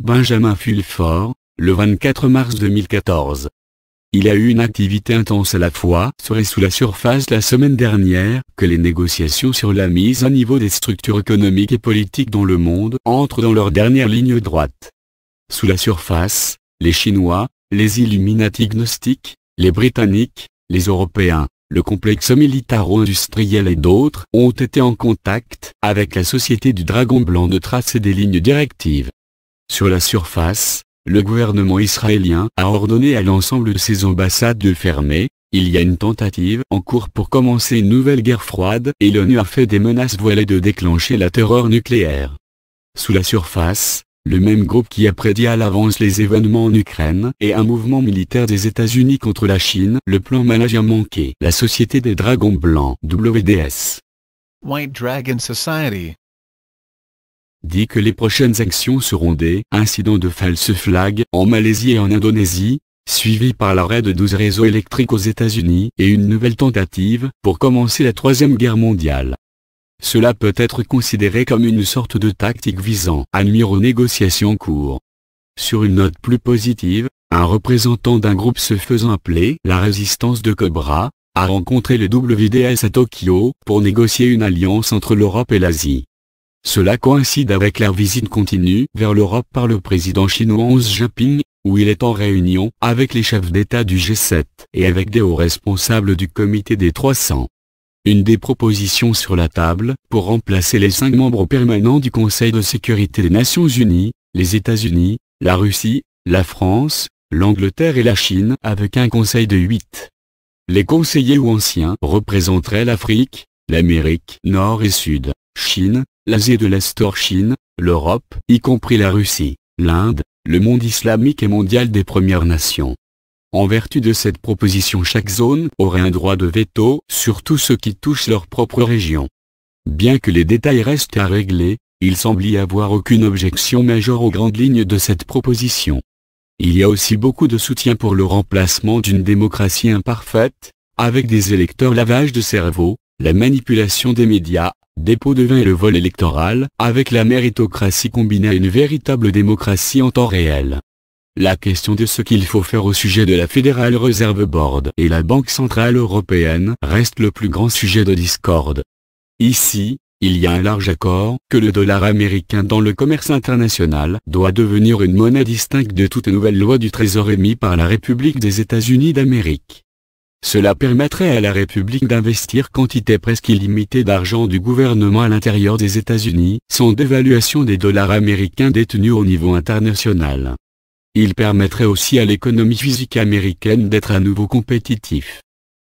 Benjamin Fulford, le 24 mars 2014. Il a eu une activité intense à la fois sur et sous la surface la semaine dernière que les négociations sur la mise à niveau des structures économiques et politiques dans le monde entrent dans leur dernière ligne droite. Sous la surface, les Chinois, les Illuminati gnostiques, les Britanniques, les Européens, le complexe militaro-industriel et d'autres ont été en contact avec la Société du Dragon Blanc de tracer des lignes directives. Sur la surface, le gouvernement israélien a ordonné à l'ensemble de ses ambassades de fermer. Il y a une tentative en cours pour commencer une nouvelle guerre froide et l'ONU a fait des menaces voilées de déclencher la terreur nucléaire. Sous la surface, le même groupe qui a prédit à l'avance les événements en Ukraine et un mouvement militaire des États-Unis contre la Chine, le plan Management manqué, la Société des Dragons Blancs, WDS. White Dragon Society dit que les prochaines actions seront des incidents de false flag en Malaisie et en Indonésie, suivis par l'arrêt de 12 réseaux électriques aux États-Unis et une nouvelle tentative pour commencer la Troisième Guerre mondiale. Cela peut être considéré comme une sorte de tactique visant à nuire aux négociations en cours. Sur une note plus positive, un représentant d'un groupe se faisant appeler la Résistance de Cobra a rencontré le WDS à Tokyo pour négocier une alliance entre l'Europe et l'Asie. Cela coïncide avec la visite continue vers l'Europe par le président chinois Xi Jinping, où il est en réunion avec les chefs d'État du G7 et avec des hauts responsables du comité des 300. Une des propositions sur la table, pour remplacer les 5 membres permanents du Conseil de sécurité des Nations Unies, les États-Unis, la Russie, la France, l'Angleterre et la Chine avec un conseil de 8. Les conseillers ou anciens représenteraient l'Afrique, l'Amérique Nord et Sud, Chine, l'Asie de l'Est hors Chine, l'Europe, y compris la Russie, l'Inde, le monde islamique et mondial des Premières Nations. En vertu de cette proposition, chaque zone aurait un droit de veto sur tout ce qui touche leur propre région. Bien que les détails restent à régler, il semble y avoir aucune objection majeure aux grandes lignes de cette proposition. Il y a aussi beaucoup de soutien pour le remplacement d'une démocratie imparfaite, avec des électeurs lavage de cerveau, la manipulation des médias, des pots de vin et le vol électoral, avec la méritocratie combinée à une véritable démocratie en temps réel. La question de ce qu'il faut faire au sujet de la Federal Reserve Board et la Banque Centrale Européenne reste le plus grand sujet de discorde. Ici, il y a un large accord que le dollar américain dans le commerce international doit devenir une monnaie distincte de toute nouvelle loi du Trésor émise par la République des États-Unis d'Amérique. Cela permettrait à la République d'investir quantité presque illimitée d'argent du gouvernement à l'intérieur des États-Unis, sans dévaluation des dollars américains détenus au niveau international. Il permettrait aussi à l'économie physique américaine d'être à nouveau compétitif.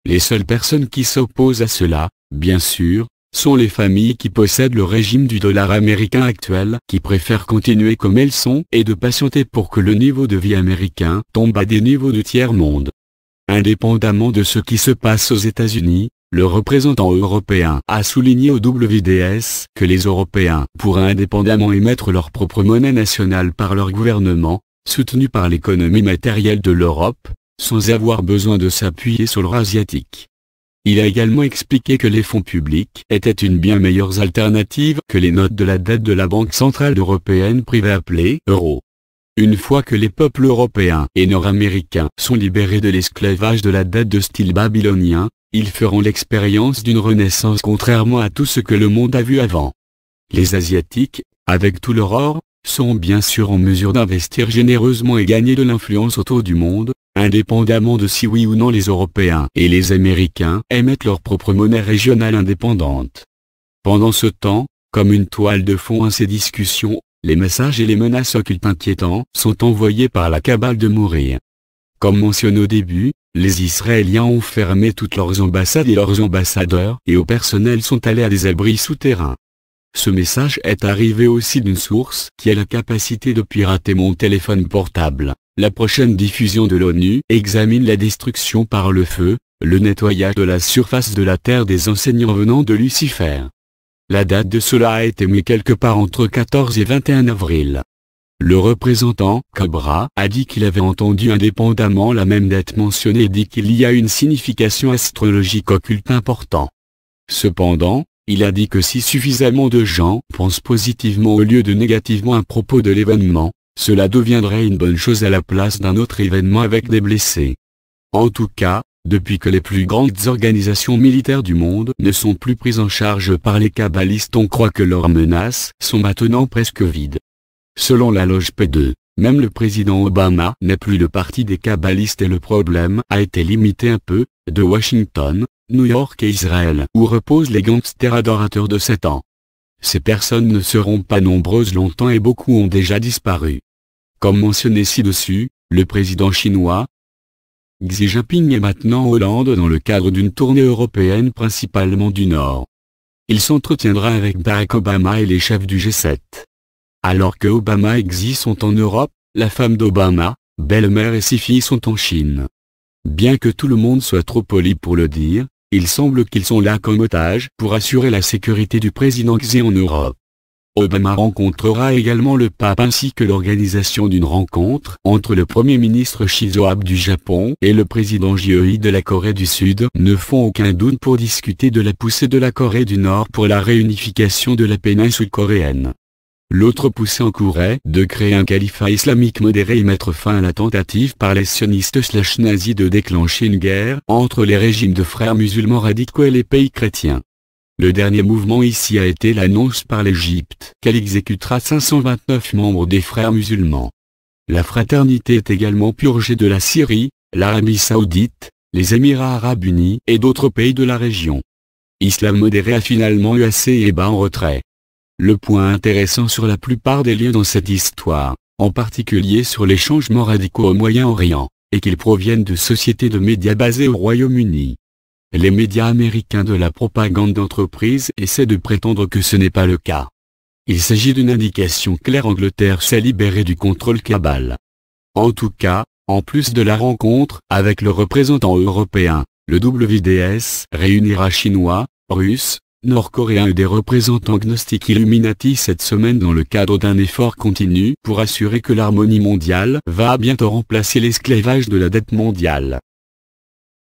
Les seules personnes qui s'opposent à cela, bien sûr, sont les familles qui possèdent le régime du dollar américain actuel, qui préfèrent continuer comme elles sont et de patienter pour que le niveau de vie américain tombe à des niveaux de tiers-monde. Indépendamment de ce qui se passe aux États-Unis, le représentant européen a souligné au WDS que les Européens pourraient indépendamment émettre leur propre monnaie nationale par leur gouvernement, soutenue par l'économie matérielle de l'Europe, sans avoir besoin de s'appuyer sur l'or asiatique. Il a également expliqué que les fonds publics étaient une bien meilleure alternative que les notes de la dette de la Banque Centrale Européenne privée appelée euro. Une fois que les peuples européens et nord-américains sont libérés de l'esclavage de la dette de style babylonien, ils feront l'expérience d'une renaissance contrairement à tout ce que le monde a vu avant. Les Asiatiques, avec tout leur or, sont bien sûr en mesure d'investir généreusement et gagner de l'influence autour du monde, indépendamment de si oui ou non les Européens et les Américains émettent leur propre monnaie régionale indépendante. Pendant ce temps, comme une toile de fond à ces discussions, les messages et les menaces occultes inquiétants sont envoyés par la cabale de mourir. Comme mentionné au début, les Israéliens ont fermé toutes leurs ambassades et leurs ambassadeurs et au personnel sont allés à des abris souterrains. Ce message est arrivé aussi d'une source qui a la capacité de pirater mon téléphone portable. La prochaine diffusion de l'ONU examine la destruction par le feu, le nettoyage de la surface de la Terre des enseignants venant de Lucifer. La date de cela a été mise quelque part entre 14 et 21 avril. Le représentant Cobra a dit qu'il avait entendu indépendamment la même date mentionnée et dit qu'il y a une signification astrologique occulte importante. Cependant, il a dit que si suffisamment de gens pensent positivement au lieu de négativement à propos de l'événement, cela deviendrait une bonne chose à la place d'un autre événement avec des blessés. En tout cas, depuis que les plus grandes organisations militaires du monde ne sont plus prises en charge par les kabbalistes, on croit que leurs menaces sont maintenant presque vides. Selon la loge P2, même le président Obama n'est plus le parti des kabbalistes et le problème a été limité un peu, de Washington, New York et Israël, où reposent les gangsters adorateurs de Satan. Ces personnes ne seront pas nombreuses longtemps et beaucoup ont déjà disparu. Comme mentionné ci-dessus, le président chinois, Xi Jinping est maintenant en Hollande dans le cadre d'une tournée européenne principalement du Nord. Il s'entretiendra avec Barack Obama et les chefs du G7. Alors que Obama et Xi sont en Europe, la femme d'Obama, belle-mère et 6 filles sont en Chine. Bien que tout le monde soit trop poli pour le dire, il semble qu'ils sont là comme otages pour assurer la sécurité du président Xi en Europe. Obama rencontrera également le pape ainsi que l'organisation d'une rencontre entre le Premier ministre Shinzo Abe du Japon et le président Joi de la Corée du Sud ne font aucun doute pour discuter de la poussée de la Corée du Nord pour la réunification de la péninsule coréenne. L'autre poussée en cours est de créer un califat islamique modéré et mettre fin à la tentative par les sionistes/nazis de déclencher une guerre entre les régimes de frères musulmans radicaux et les pays chrétiens. Le dernier mouvement ici a été l'annonce par l'Égypte qu'elle exécutera 529 membres des frères musulmans. La fraternité est également purgée de la Syrie, l'Arabie Saoudite, les Émirats Arabes Unis et d'autres pays de la région. Islam modéré a finalement eu assez et bat en retrait. Le point intéressant sur la plupart des liens dans cette histoire, en particulier sur les changements radicaux au Moyen-Orient, est qu'ils proviennent de sociétés de médias basées au Royaume-Uni. Les médias américains de la propagande d'entreprise essaient de prétendre que ce n'est pas le cas. Il s'agit d'une indication claire: Angleterre s'est libérée du contrôle Kabbale. En tout cas, en plus de la rencontre avec le représentant européen, le WDS réunira Chinois, Russes, Nord-Coréens et des représentants gnostiques Illuminati cette semaine dans le cadre d'un effort continu pour assurer que l'harmonie mondiale va bientôt remplacer l'esclavage de la dette mondiale.